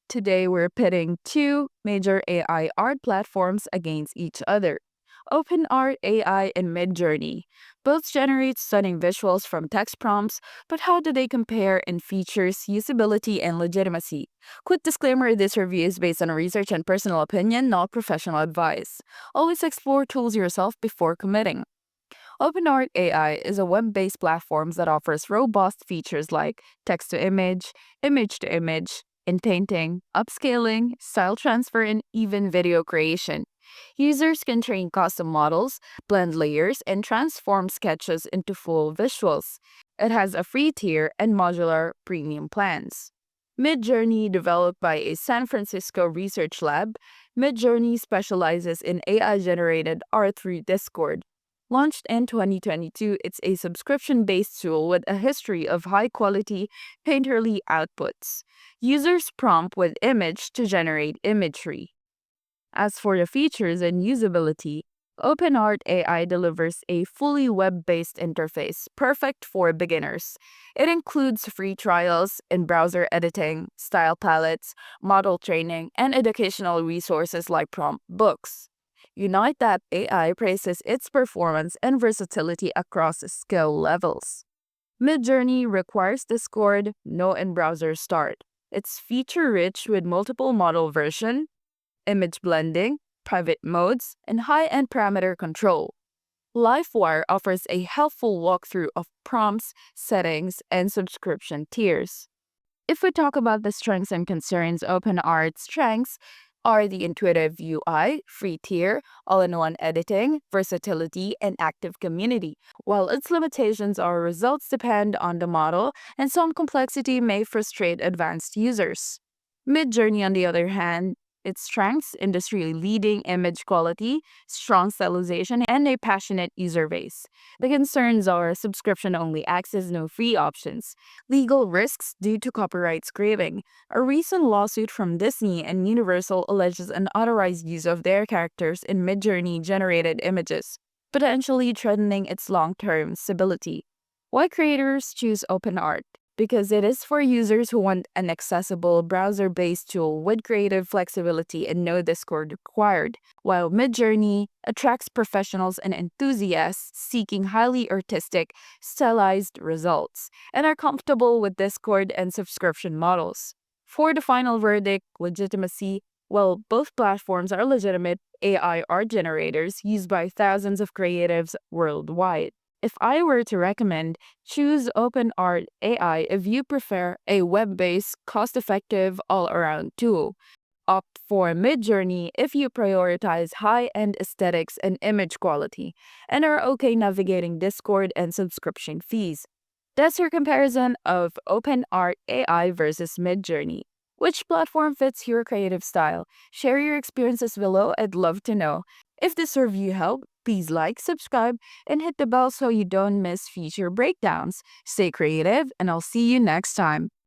Today we're pitting two major AI art platforms against each other. OpenArt AI and MidJourney. Both generate stunning visuals from text prompts, but how do they compare in features, usability, and legitimacy? Quick disclaimer, this review is based on research and personal opinion, not professional advice. Always explore tools yourself before committing. OpenArt AI is a web-based platform that offers robust features like text-to-image, image-to-image, in painting, upscaling, style transfer, and even video creation. Users can train custom models, blend layers, and transform sketches into full visuals. It has a free tier and modular premium plans. MidJourney, developed by a San Francisco research lab, MidJourney specializes in AI-generated art through Discord. Launched in 2022, it's a subscription-based tool with a history of high-quality, painterly outputs. Users prompt with image to generate imagery. As for the features and usability, OpenArt AI delivers a fully web-based interface, perfect for beginners. It includes free trials in browser editing, style palettes, model training, and educational resources like prompt books. Unite that AI praises its performance and versatility across skill levels. MidJourney requires Discord, no in-browser start. It's feature-rich with multiple model version, image blending, private modes, and high-end parameter control. LiveWire offers a helpful walkthrough of prompts, settings, and subscription tiers. If we talk about the strengths and concerns, OpenArt's strengths are the intuitive UI, free tier, all-in-one editing, versatility, and active community, while its limitations are results depend on the model and some complexity may frustrate advanced users. MidJourney, on the other hand, its strengths, industry-leading image quality, strong stylization, and a passionate user base. The concerns are subscription-only access, no free options, legal risks due to copyright scraping. A recent lawsuit from Disney and Universal alleges unauthorized use of their characters in MidJourney-generated images, potentially threatening its long-term stability. Why creators choose OpenArt? Because it is for users who want an accessible browser-based tool with creative flexibility and no Discord required, while MidJourney attracts professionals and enthusiasts seeking highly artistic, stylized results, and are comfortable with Discord and subscription models. For the final verdict, legitimacy, well, both platforms are legitimate AI art generators used by thousands of creatives worldwide. If I were to recommend, choose OpenArt AI if you prefer a web-based, cost-effective, all-around tool. Opt for MidJourney if you prioritize high-end aesthetics and image quality, and are okay navigating Discord and subscription fees. That's your comparison of OpenArt AI versus MidJourney. Which platform fits your creative style? Share your experiences below, I'd love to know. If this review helped, please like, subscribe, and hit the bell so you don't miss future breakdowns. Stay creative, and I'll see you next time.